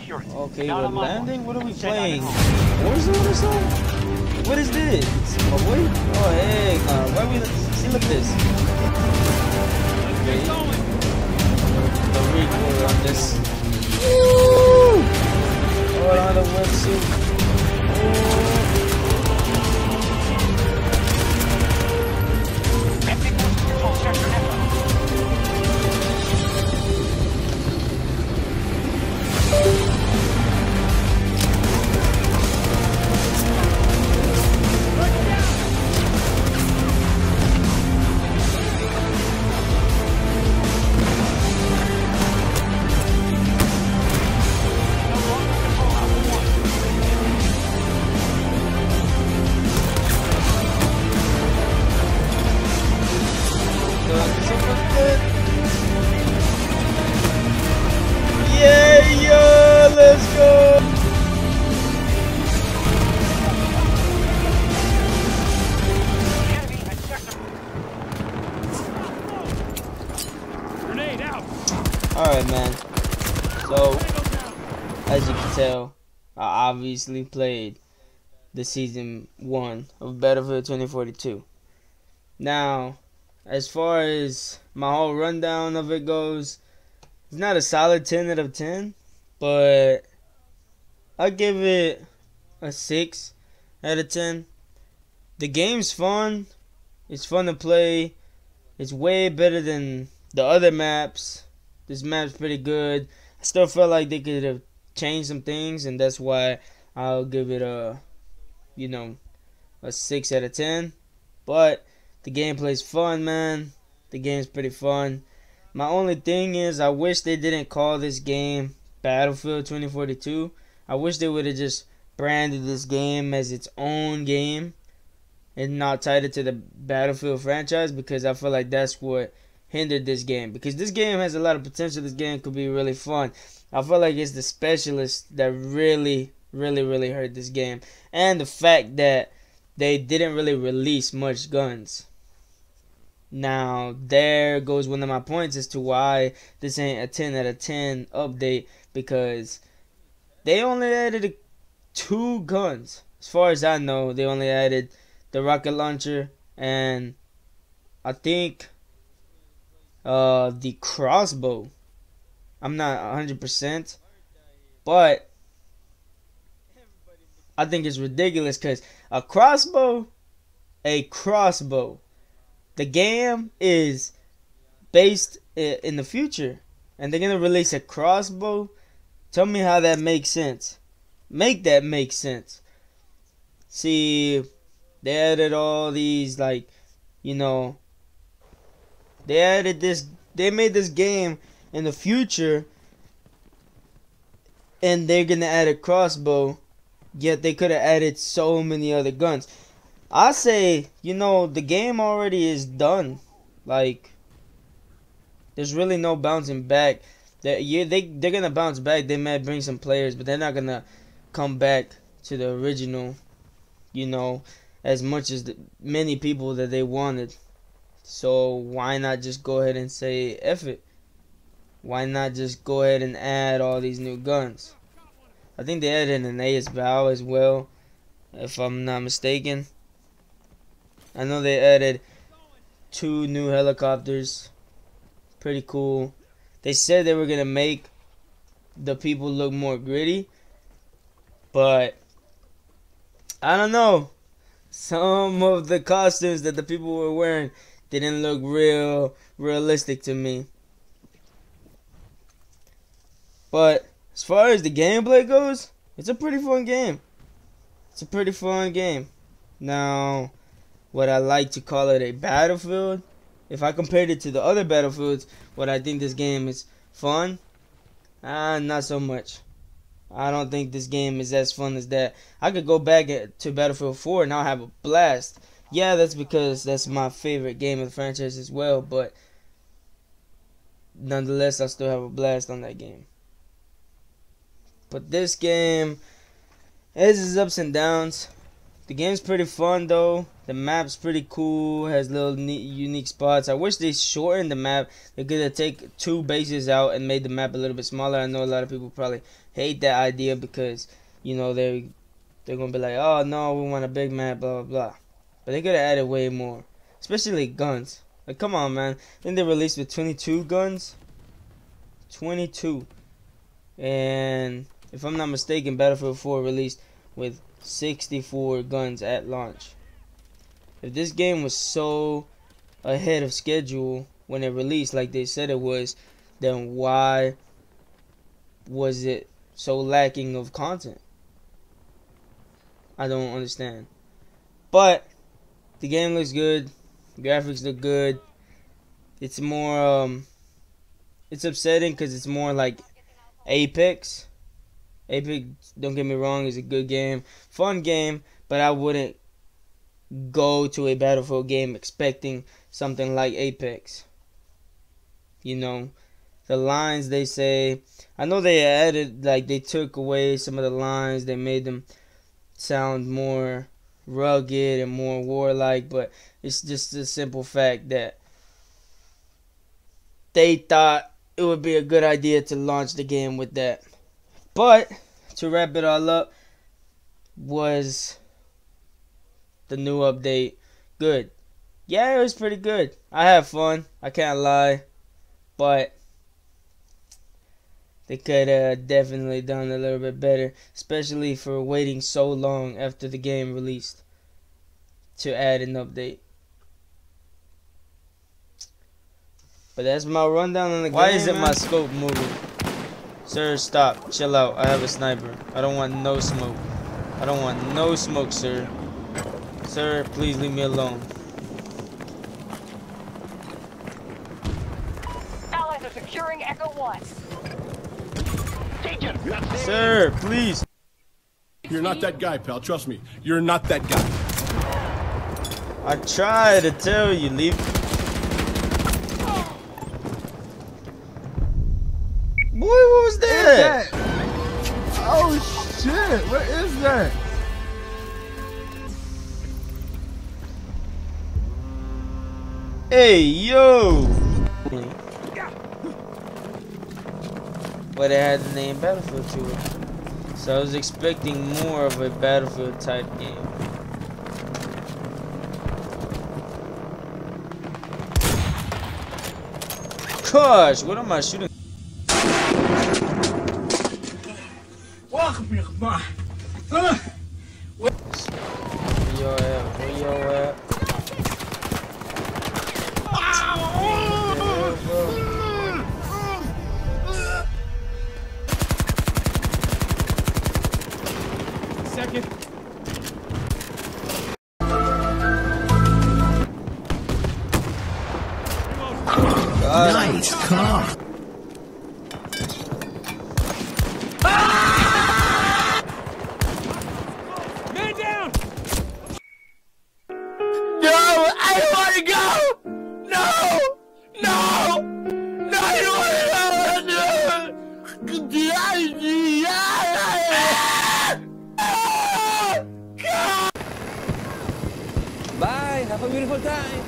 security. Okay, Not we're on my watch. landing? What are we Check out playing? at home. Warzone or something? What is this? Oh, wait. Oh, heck no. Why we... See, look at this. Okay. The recoil on this. Woo! Oh, on the wetsuit. Control sector network. Yeah, let's go. Grenade out. Alright, man. So, as you can tell, I obviously played the season 1 of Battlefield 2042. Now, as far as my whole rundown of it goes, it's not a solid 10 out of 10, but I'll give it a 6 out of 10. The game's fun. It's fun to play. It's way better than the other maps. This map's pretty good. I still feel like they could have changed some things, and that's why I'll give it a, a 6 out of 10. But the gameplay's fun, man. The game's pretty fun. My only thing is, I wish they didn't call this game Battlefield 2042. I wish they would have just branded this game as its own game and not tied it to the Battlefield franchise, because I feel like that's what hindered this game. Because this game has a lot of potential. This game could be really fun. I feel like it's the specialists that really hurt this game. And the fact that they didn't really release much guns. Now, there goes one of my points as to why this ain't a 10 out of 10 update, because they only added 2 guns. As far as I know, they only added the rocket launcher and I think the crossbow. I'm not 100%, but I think it's ridiculous because a crossbow. The game is based in the future, and they're gonna release a crossbow. Tell me how that makes sense. Make that make sense. See, they added all these, they added this. They made this game in the future, and they're gonna add a crossbow. Yet they could have added so many other guns. I say, the game already is done. Like, there's really no bouncing back. They're gonna bounce back. They might bring some players, but they're not gonna come back to the original, as much as many people that they wanted. So why not just go ahead and say F it? Why not just go ahead and add all these new guns? I think they added an AS-Val as well, if I'm not mistaken. I know they added 2 new helicopters. Pretty cool. They said they were going to make the people look more gritty, but I don't know. Some of the costumes that the people were wearing didn't look realistic to me. But as far as the gameplay goes, it's a pretty fun game. Now, would I like to call it a Battlefield? If I compared it to the other Battlefields, would I think this game is fun? Not so much. I don't think this game is as fun as that. I could go back to Battlefield 4 and I'll have a blast. Yeah, that's because that's my favorite game of the franchise as well, but nonetheless, I still have a blast on that game. But this game has its ups and downs. The game's pretty fun though. The map's pretty cool. Has little neat, unique spots. I wish they shortened the map. They could have taken 2 bases out and made the map a little bit smaller. I know a lot of people probably hate that idea because, you know, they're gonna be like, oh no, we want a big map, blah blah blah. But they could have added way more, especially guns. Like, come on, man. I think they released with 22 guns. 22. And if I'm not mistaken, Battlefield 4 released with 64 guns at launch. If this game was so ahead of schedule when it released like they said it was, then why was it so lacking of content? I don't understand. But the game looks good. Graphics look good. It's more it's upsetting because it's more like Apex. Apex, don't get me wrong, is a good game, fun game, but I wouldn't go to a Battlefield game expecting something like Apex. You know, the lines they say, I know they added, like, they took away some of the lines, they made them sound more rugged and more warlike, but it's just a simple fact that they thought it would be a good idea to launch the game with that. But to wrap it all up, was the new update good? Yeah, it was pretty good. I had fun, I can't lie, but they could have definitely done a little bit better, especially for waiting so long after the game released to add an update. But that's my rundown on the game. Why isn't my scope moving? Sir, stop. Chill out. I have a sniper. I don't want no smoke. I don't want no smoke, sir. Sir, please leave me alone. Allies are securing Echo 1. Sir, please. You're not that guy, pal. Trust me. You're not that guy. I tried to tell you, leave. Boy, what was that? Oh shit, what is that? Hey, yo! But it had the name Battlefield to it. So I was expecting more of a Battlefield type game. Gosh, what am I shooting? Where you at? Where you at? Second. Nice car. Man down! No, I don't want to go. No, no, no, I don't want to go. Bye, have a beautiful time.